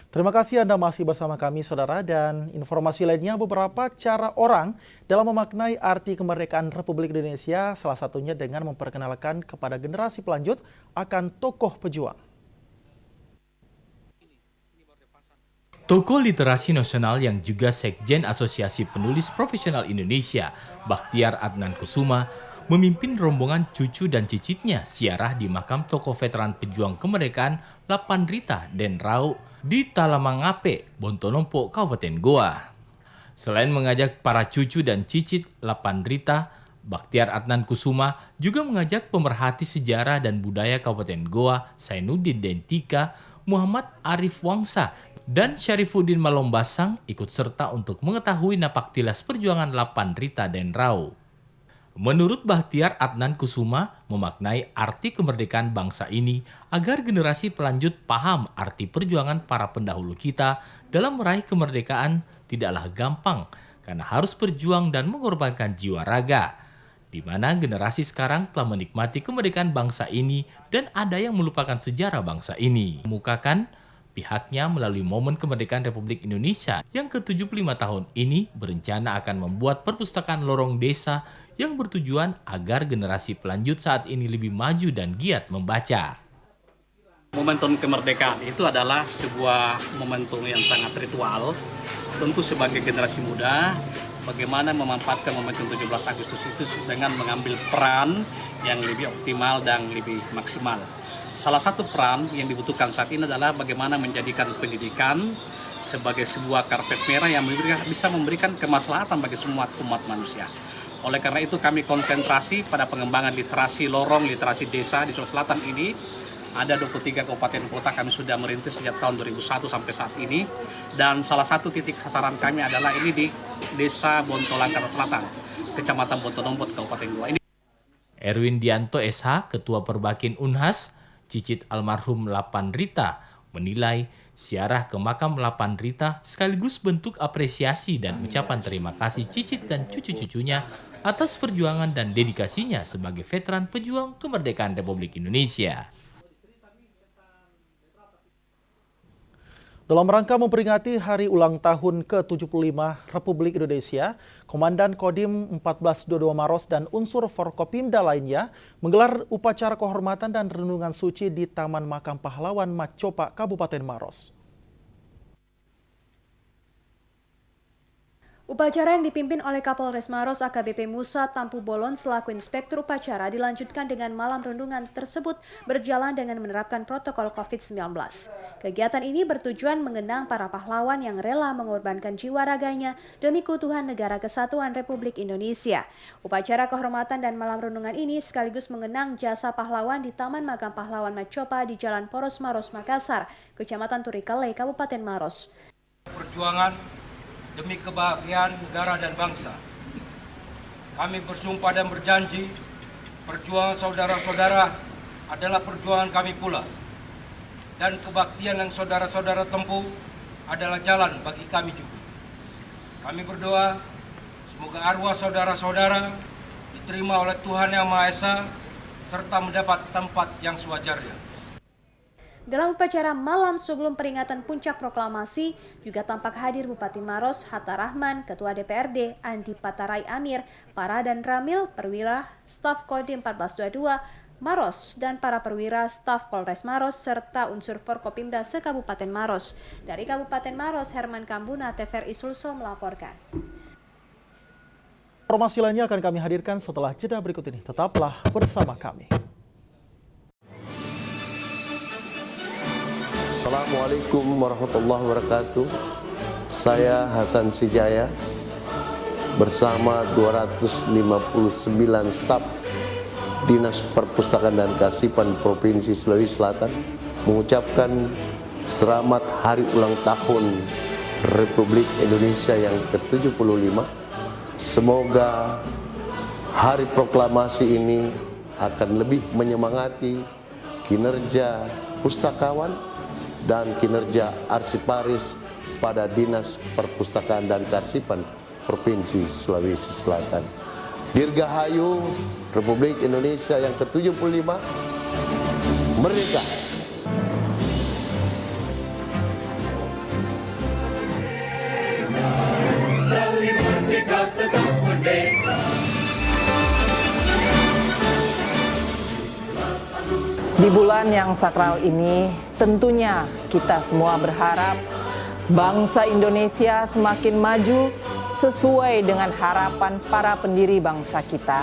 Terima kasih Anda masih bersama kami, Saudara, dan informasi lainnya beberapa cara orang dalam memaknai arti kemerdekaan Republik Indonesia, salah satunya dengan memperkenalkan kepada generasi pelanjut akan tokoh pejuang. Tokoh literasi nasional yang juga Sekjen Asosiasi Penulis Profesional Indonesia, Bakhtiar Adnan Kusuma, memimpin rombongan cucu dan cicitnya ziarah di makam tokoh veteran pejuang kemerdekaan Lapandrita Den Rau di Talamangape, Bontonompo, Kabupaten Goa. Selain mengajak para cucu dan cicit Lapandrita, Bakhtiar Adnan Kusuma juga mengajak pemerhati sejarah dan budaya Kabupaten Goa, Sainuddin Dentika, Muhammad Arif Wangsa, dan Syarifuddin Malombasang ikut serta untuk mengetahui napaktilas perjuangan Lapandrita Den Rau. Menurut Bakhtiar Adnan Kusuma, memaknai arti kemerdekaan bangsa ini agar generasi pelanjut paham arti perjuangan para pendahulu kita dalam meraih kemerdekaan tidaklah gampang karena harus berjuang dan mengorbankan jiwa raga, di mana generasi sekarang telah menikmati kemerdekaan bangsa ini dan ada yang melupakan sejarah bangsa ini. Memukakan pihaknya melalui momen kemerdekaan Republik Indonesia yang ke-75 tahun ini berencana akan membuat perpustakaan lorong desa yang bertujuan agar generasi pelanjut saat ini lebih maju dan giat membaca. Momentum kemerdekaan itu adalah sebuah momentum yang sangat ritual. Tentu sebagai generasi muda, bagaimana memanfaatkan momentum 17 Agustus itu dengan mengambil peran yang lebih optimal dan lebih maksimal. Salah satu peran yang dibutuhkan saat ini adalah bagaimana menjadikan pendidikan sebagai sebuah karpet merah yang bisa memberikan kemaslahatan bagi semua umat manusia. Oleh karena itu kami konsentrasi pada pengembangan literasi lorong, literasi desa di Sulawesi Selatan ini. Ada 23 kabupaten kota kami sudah merintis sejak tahun 2001 sampai saat ini. Dan salah satu titik sasaran kami adalah ini di Desa Bontolangkara Selatan, Kecamatan Bontonompo, Kabupaten Goa. Erwin Dianto SH, Ketua Perbakin Unhas, cicit almarhum Lapandrita, menilai ziarah ke makam Lapandrita sekaligus bentuk apresiasi dan ucapan terima kasih cicit dan cucu-cucunya atas perjuangan dan dedikasinya sebagai veteran pejuang kemerdekaan Republik Indonesia. Dalam rangka memperingati hari ulang tahun ke-75 Republik Indonesia, Komandan Kodim 1422 Maros dan unsur Forkopimda lainnya menggelar upacara kehormatan dan renungan suci di Taman Makam Pahlawan Macopa, Kabupaten Maros. Upacara yang dipimpin oleh Kapolres Maros AKBP Musa Tampu Bolon selaku Inspektur Upacara dilanjutkan dengan malam renungan tersebut berjalan dengan menerapkan protokol COVID-19. Kegiatan ini bertujuan mengenang para pahlawan yang rela mengorbankan jiwa raganya demi keutuhan Negara Kesatuan Republik Indonesia. Upacara kehormatan dan malam renungan ini sekaligus mengenang jasa pahlawan di Taman Makam Pahlawan Macopa di Jalan Poros Maros Makassar, Kecamatan Turikale, Kabupaten Maros. Perjuangan demi kebahagiaan negara dan bangsa. Kami bersumpah dan berjanji, perjuangan saudara-saudara adalah perjuangan kami pula. Dan kebaktian yang saudara-saudara tempuh adalah jalan bagi kami juga. Kami berdoa, semoga arwah saudara-saudara diterima oleh Tuhan Yang Maha Esa, serta mendapat tempat yang sewajarnya. Dalam upacara malam sebelum peringatan puncak proklamasi, juga tampak hadir Bupati Maros, Hatta Rahman, Ketua DPRD, Andi Patarai Amir, para dan Ramil, perwira, staf Kodim 1422, Maros, dan para perwira staf Polres Maros, serta unsur Forkopimda se-Kabupaten Maros. Dari Kabupaten Maros, Herman Kambuna, TVRI Sulsel melaporkan. Informasi lainnya akan kami hadirkan setelah jeda berikut ini. Tetaplah bersama kami. Assalamualaikum warahmatullahi wabarakatuh. Saya Hasan Sijaya bersama 259 staf Dinas Perpustakaan dan Kearsipan Provinsi Sulawesi Selatan mengucapkan selamat Hari Ulang Tahun Republik Indonesia yang ke-75. Semoga hari proklamasi ini akan lebih menyemangati kinerja pustakawan dan kinerja arsiparis pada Dinas Perpustakaan dan Kearsipan Provinsi Sulawesi Selatan. Dirgahayu Republik Indonesia yang ke-75, merdeka! Di bulan yang sakral ini, tentunya kita semua berharap bangsa Indonesia semakin maju sesuai dengan harapan para pendiri bangsa kita.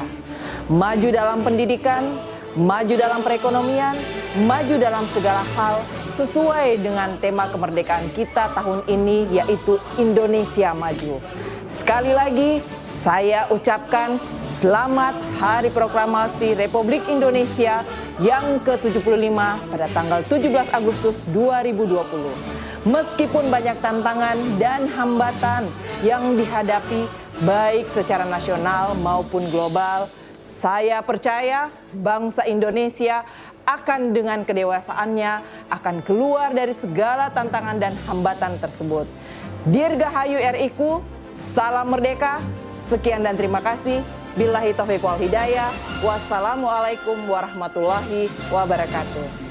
Maju dalam pendidikan, maju dalam perekonomian, maju dalam segala hal sesuai dengan tema kemerdekaan kita tahun ini, yaitu Indonesia Maju. Sekali lagi, saya ucapkan selamat Hari Proklamasi Republik Indonesia yang ke-75 pada tanggal 17 Agustus 2020. Meskipun banyak tantangan dan hambatan yang dihadapi baik secara nasional maupun global, saya percaya bangsa Indonesia akan dengan kedewasaannya akan keluar dari segala tantangan dan hambatan tersebut. Dirgahayu RI-ku, salam merdeka, sekian dan terima kasih. Billahi taufiq wal hidayah. Wassalamualaikum warahmatullahi wabarakatuh.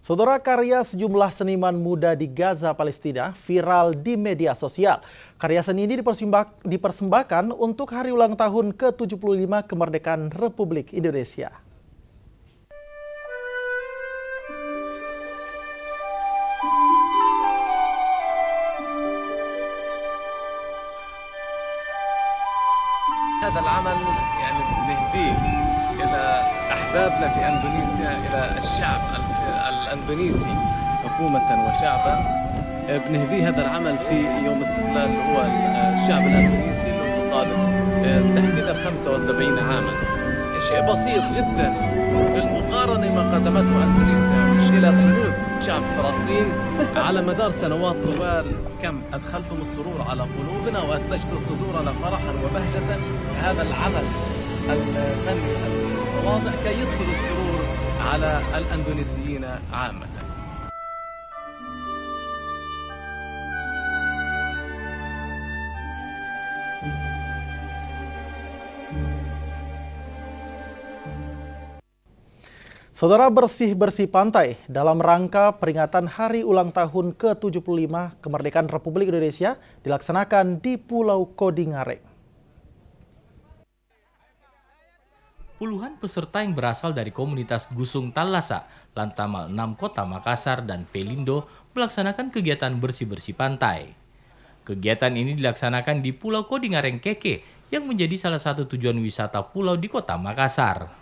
Saudara, karya sejumlah seniman muda di Gaza, Palestina viral di media sosial. Karya seni ini dipersembahkan untuk hari ulang tahun ke-75 kemerdekaan Republik Indonesia. هذا العمل يعني نهديه إلى أحبابنا في أندونيسيا، إلى الشعب الأندونيسي حكومة وشعبا. بنهديه هذا العمل في يوم استقلال هو الشعب الأندونيسي الانفصال تحديدا 75 عاما. شيء بسيط جدا بالمقارنة ما قدمته أندونيسيا إلى صمود شعب فلسطين على مدار سنوات طوال. كم أدخلتم السرور على قلوبنا وأثلجتم صدورنا فرحا وبهجة. هذا العمل الفني واضح كي يدخل السرور على الأندونيسيين عامة. Saudara, bersih-bersih pantai dalam rangka peringatan Hari Ulang Tahun ke-75 Kemerdekaan Republik Indonesia dilaksanakan di Pulau Kodingare. Puluhan peserta yang berasal dari komunitas Gusung Tallasa, Lantamal 6 Kota Makassar, dan Pelindo melaksanakan kegiatan bersih-bersih pantai. Kegiatan ini dilaksanakan di Pulau Kodingare Keke yang menjadi salah satu tujuan wisata pulau di Kota Makassar.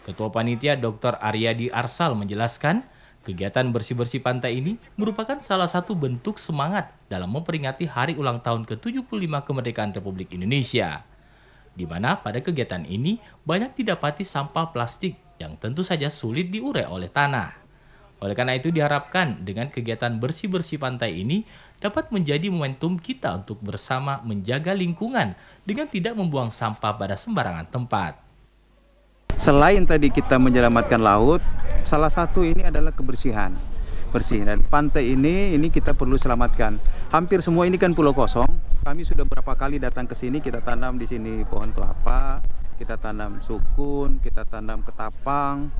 Ketua Panitia Dr. Aryadi Arsal menjelaskan, kegiatan bersih-bersih pantai ini merupakan salah satu bentuk semangat dalam memperingati Hari Ulang Tahun ke-75 Kemerdekaan Republik Indonesia. Di mana pada kegiatan ini banyak didapati sampah plastik yang tentu saja sulit diurai oleh tanah. Oleh karena itu diharapkan dengan kegiatan bersih-bersih pantai ini dapat menjadi momentum kita untuk bersama menjaga lingkungan dengan tidak membuang sampah pada sembarangan tempat. Selain tadi kita menyelamatkan laut, salah satu ini adalah kebersihan. Bersih, dan pantai ini kita perlu selamatkan. Hampir semua ini kan pulau kosong. Kami sudah berapa kali datang ke sini, kita tanam di sini pohon kelapa, kita tanam sukun, kita tanam ketapang.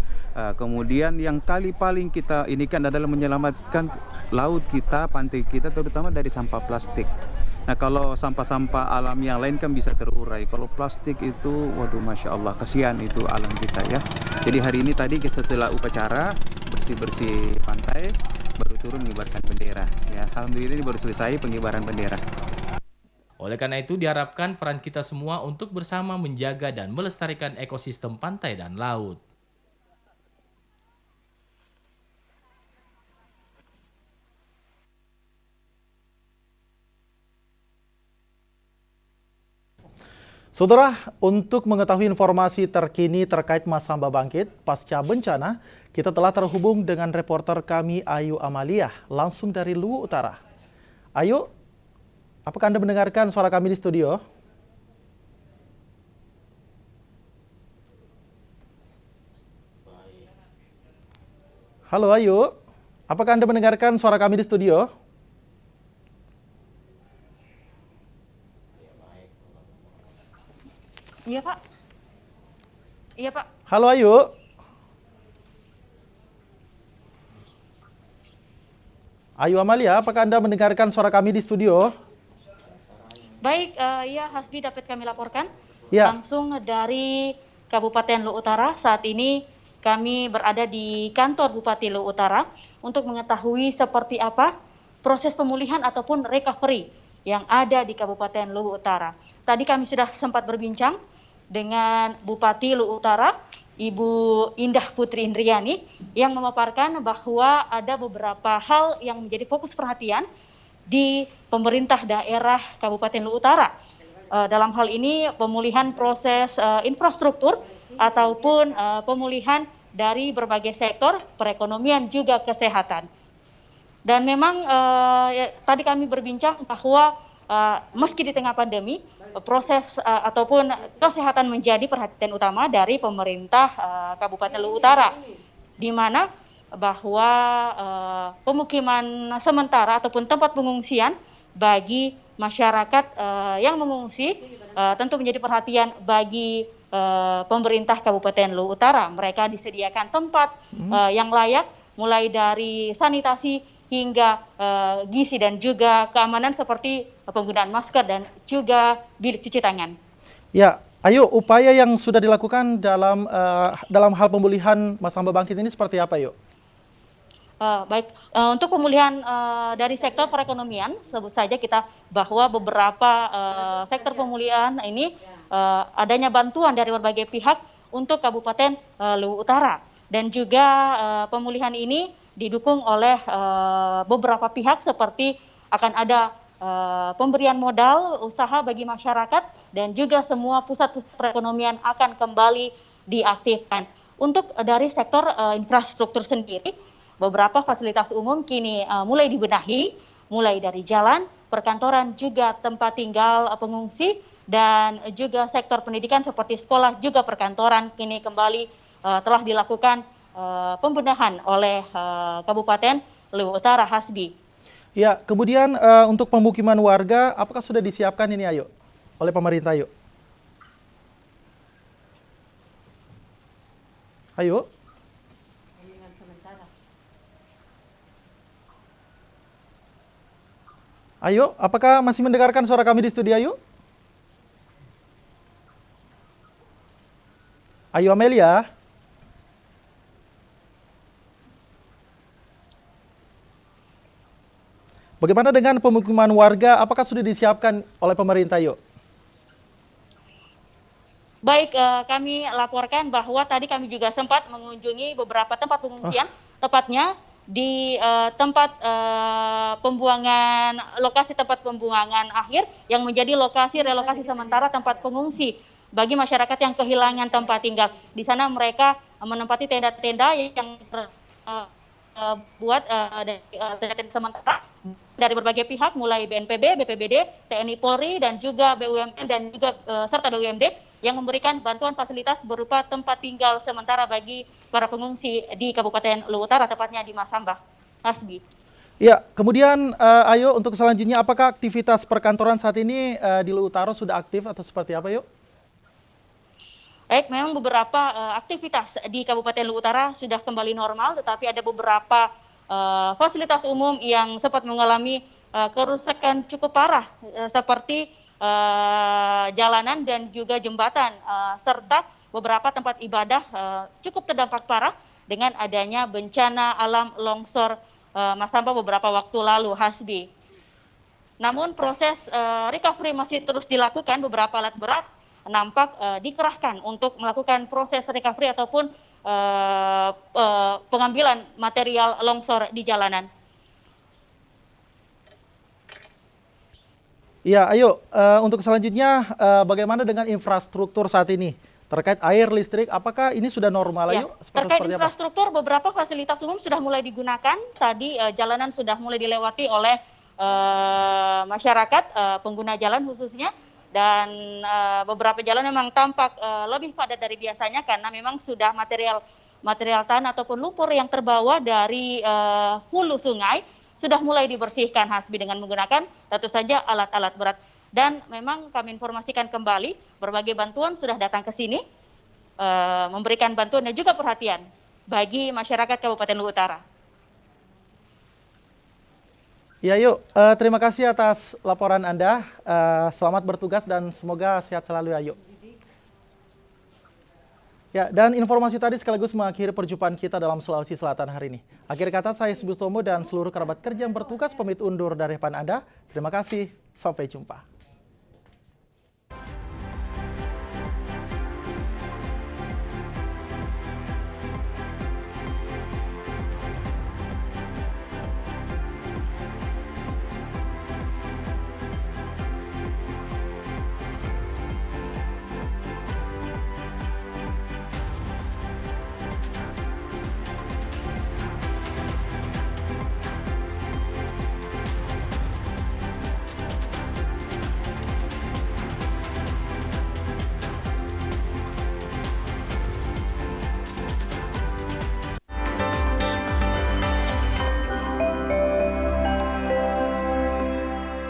Kemudian yang kali paling kita ini kan adalah menyelamatkan laut kita, pantai kita, terutama dari sampah plastik. Nah, kalau sampah-sampah alam yang lain kan bisa terurai. Kalau plastik itu, waduh, Masya Allah, kasihan itu alam kita ya. Jadi hari ini tadi setelah upacara bersih-bersih pantai, baru turun mengibarkan bendera. Ya, alhamdulillah ini baru selesai pengibaran bendera. Oleh karena itu diharapkan peran kita semua untuk bersama menjaga dan melestarikan ekosistem pantai dan laut. Saudara, untuk mengetahui informasi terkini terkait Masamba Bangkit pasca bencana, kita telah terhubung dengan reporter kami Ayu Amalia langsung dari Luwu Utara. Ayu, apakah Anda mendengarkan suara kami di studio? Halo Ayu, apakah Anda mendengarkan suara kami di studio? Iya Pak. Iya Pak. Halo Ayu. Ayu Amalia, apakah Anda mendengarkan suara kami di studio? Baik, ya Hasbi dapat kami laporkan Ya. langsung dari Kabupaten Luwu Utara. Saat ini kami berada di kantor Bupati Luwu Utara untuk mengetahui seperti apa proses pemulihan ataupun recovery yang ada di Kabupaten Luwu Utara. Tadi kami sudah sempat berbincang dengan Bupati Luwu Utara, Ibu Indah Putri Indriani, yang memaparkan bahwa ada beberapa hal yang menjadi fokus perhatian di pemerintah daerah Kabupaten Luwu Utara. Dalam hal ini pemulihan proses infrastruktur ataupun pemulihan dari berbagai sektor perekonomian juga kesehatan. Dan memang tadi kami berbincang bahwa meski di tengah pandemi, proses ataupun kesehatan menjadi perhatian utama dari pemerintah Kabupaten Luwu Utara, di mana bahwa pemukiman sementara ataupun tempat pengungsian bagi masyarakat yang mengungsi tentu menjadi perhatian bagi pemerintah Kabupaten Luwu Utara. Mereka disediakan tempat yang layak, mulai dari sanitasi hingga gizi dan juga keamanan seperti penggunaan masker dan juga bilik cuci tangan. Ya, Ayu, upaya yang sudah dilakukan dalam hal pemulihan Masamba Bangkit ini seperti apa, Yuk? Baik, untuk pemulihan dari sektor perekonomian, sebut saja kita bahwa beberapa sektor pemulihan ini adanya bantuan dari berbagai pihak untuk Kabupaten Luwu Utara, dan juga pemulihan ini didukung oleh beberapa pihak seperti akan ada pemberian modal usaha bagi masyarakat dan juga semua pusat-pusat perekonomian akan kembali diaktifkan. Untuk dari sektor infrastruktur sendiri, beberapa fasilitas umum kini mulai dibenahi, mulai dari jalan, perkantoran, juga tempat tinggal pengungsi dan juga sektor pendidikan seperti sekolah juga perkantoran kini kembali telah dilakukan pembenahan oleh Kabupaten Luwu Utara, Hasbi. Ya, kemudian untuk pemukiman warga, apakah sudah disiapkan ini Ayu oleh pemerintah Ayu? Ayu? Ayu, apakah masih mendengarkan suara kami di studio Ayu? Ayu Amelia? Bagaimana dengan pemukiman warga? Apakah sudah disiapkan oleh pemerintah Ayu? Baik, kami laporkan bahwa tadi kami juga sempat mengunjungi beberapa tempat pengungsian, tepatnya di tempat lokasi tempat pembuangan akhir yang menjadi lokasi relokasi sementara tempat pengungsi bagi masyarakat yang kehilangan tempat tinggal. Di sana mereka menempati tenda-tenda yang buat tenda-tenda sementara dari berbagai pihak, mulai BNPB, BPBD, TNI Polri, dan juga BUMN dan juga serta BUMD yang memberikan bantuan fasilitas berupa tempat tinggal sementara bagi para pengungsi di Kabupaten Luwu Utara, tepatnya di Masambah, Hasbi. Ya, kemudian Ayu, untuk selanjutnya apakah aktivitas perkantoran saat ini di Luwu Utara sudah aktif atau seperti apa, Yuk? Baik, memang beberapa aktivitas di Kabupaten Luwu Utara sudah kembali normal, tetapi ada beberapa fasilitas umum yang sempat mengalami kerusakan cukup parah, seperti jalanan dan juga jembatan, serta beberapa tempat ibadah cukup terdampak parah dengan adanya bencana alam longsor Masambah beberapa waktu lalu, Hasbi. Namun proses recovery masih terus dilakukan, beberapa alat berat nampak dikerahkan untuk melakukan proses recovery ataupun pengambilan material longsor di jalanan. Ya, ayo untuk selanjutnya bagaimana dengan infrastruktur saat ini terkait air, listrik? Apakah ini sudah normal, Ya, ayo? terkait infrastruktur, beberapa fasilitas umum sudah mulai digunakan. Tadi jalanan sudah mulai dilewati oleh masyarakat, pengguna jalan khususnya, dan beberapa jalan memang tampak lebih padat dari biasanya karena memang sudah material tanah ataupun lumpur yang terbawa dari hulu sungai sudah mulai dibersihkan, Hasbi, dengan menggunakan tentu saja alat-alat berat. Dan memang kami informasikan kembali, berbagai bantuan sudah datang ke sini, memberikan bantuan dan juga perhatian bagi masyarakat Kabupaten Luwu Utara. Ya, Yuk, terima kasih atas laporan Anda. Selamat bertugas dan semoga sehat selalu, ya, Yuk. Ya, dan informasi tadi sekaligus mengakhiri perjumpaan kita dalam Sulawesi Selatan hari ini. Akhir kata, saya Hasbi Utomo dan seluruh kerabat kerja yang bertugas pamit undur dari hadapan Anda. Terima kasih, sampai jumpa.